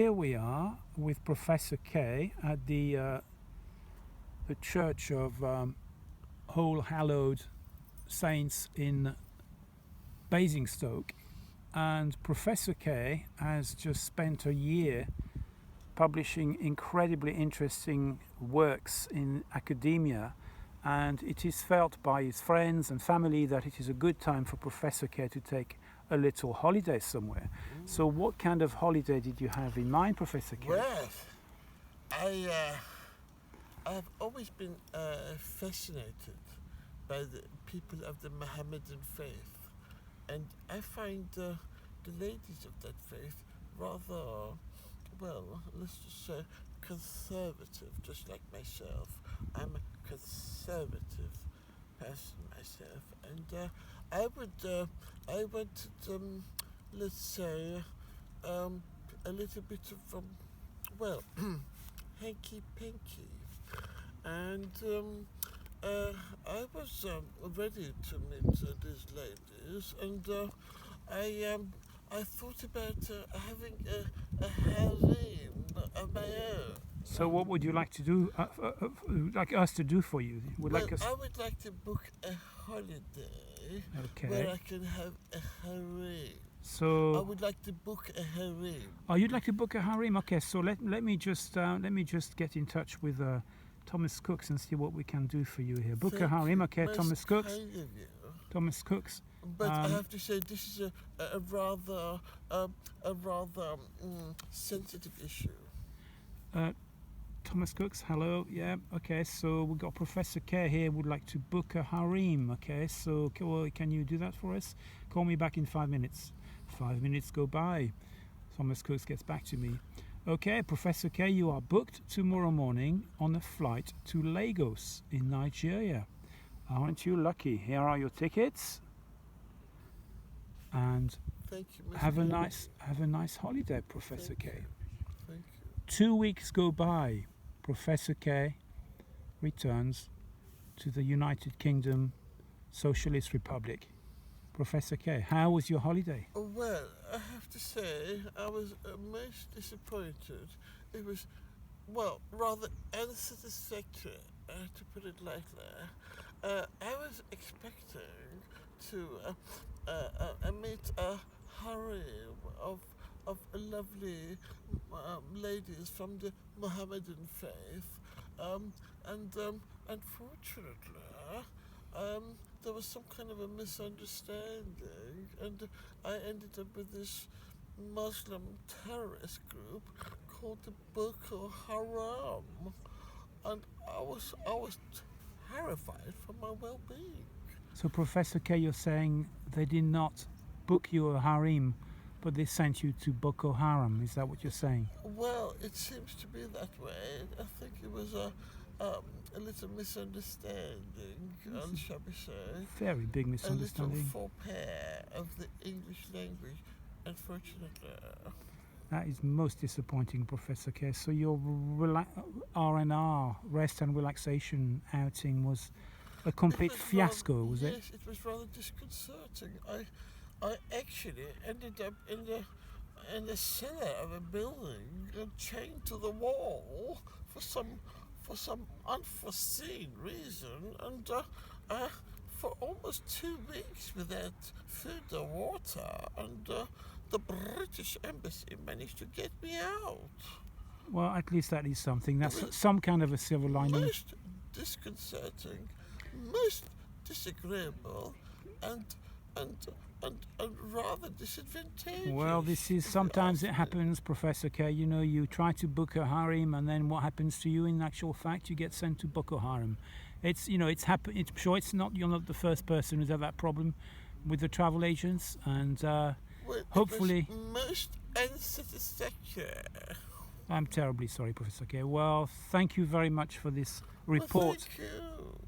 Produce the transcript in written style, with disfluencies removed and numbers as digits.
Here we are with Professor K at the Church of All Hallowed Saints in Basingstoke, and Professor K has just spent a year publishing incredibly interesting works in academia, and it is felt by his friends and family that it is a good time for Professor K to take a little holiday somewhere. So what kind of holiday did you have in mind, Professor K? Well, I've always been fascinated by the people of the Mohammedan faith, and I find the ladies of that faith rather, well, let's just say conservative, just like myself. I'm a conservative person myself, and I wanted, let's say, a little bit of, well, hanky-panky. And I was ready to meet these ladies, and I thought about having a harem of my own. So what would you like to do, like us to do for you? I would like to book a holiday where I can have a harem. So I would like to book a harem. Oh, you'd like to book a harem? Okay, so let me just get in touch with Thomas Cooks and see what we can do for you here. Book a harem, okay, Thomas Cooks. Kind of you. Thomas Cooks. But I have to say, this is a rather sensitive issue. Thomas Cooks, hello. Yeah, okay. So we've got Professor K here. Would like to book a harem. Okay, so can you do that for us? Call me back in 5 minutes. 5 minutes go by. Thomas Cooks gets back to me. Okay, Professor K, you are booked tomorrow morning on a flight to Lagos in Nigeria. Aren't you lucky? Here are your tickets. And thank you, Mr. have a nice holiday, Professor K. Thank you. 2 weeks go by. Professor K returns to the United Kingdom Socialist Republic. Professor K, how was your holiday? Well, I have to say, I was most disappointed. It was, well, rather unsatisfactory, to put it lightly. I was expecting to meet a harem of lovely ladies from the Mohammedan faith, and unfortunately, there was some kind of a misunderstanding, and I ended up with this Muslim terrorist group called the Boko Haram, and I was terrified for my well-being. So, Professor K, you're saying they did not book you a harem, but they sent you to Boko Haram. Is that what you're saying? Well, it seems to be that way. I think it was a little misunderstanding, shall we say. Very big misunderstanding. A little faux pas of the English language, unfortunately. That is most disappointing, Professor K. So your R&R, rest and relaxation outing was a complete fiasco, was it? Yes, it was rather disconcerting. I actually ended up in the cellar of a building and chained to the wall for some unforeseen reason, and for almost 2 weeks without food or water, and the British Embassy managed to get me out. Well, at least that is something. That's some kind of a silver lining. Most disconcerting, most disagreeable, and rather disadvantageous. Well, this is sometimes it happens, Professor K. You know, you try to book a harem, and then what happens to you? In actual fact, you get sent to Boko Haram. It's happened. It's sure you're not the first person who's had that problem with the travel agents, and hopefully. It was most unsatisfactory. I'm terribly sorry, Professor K. Well, thank you very much for this report. Well, thank you.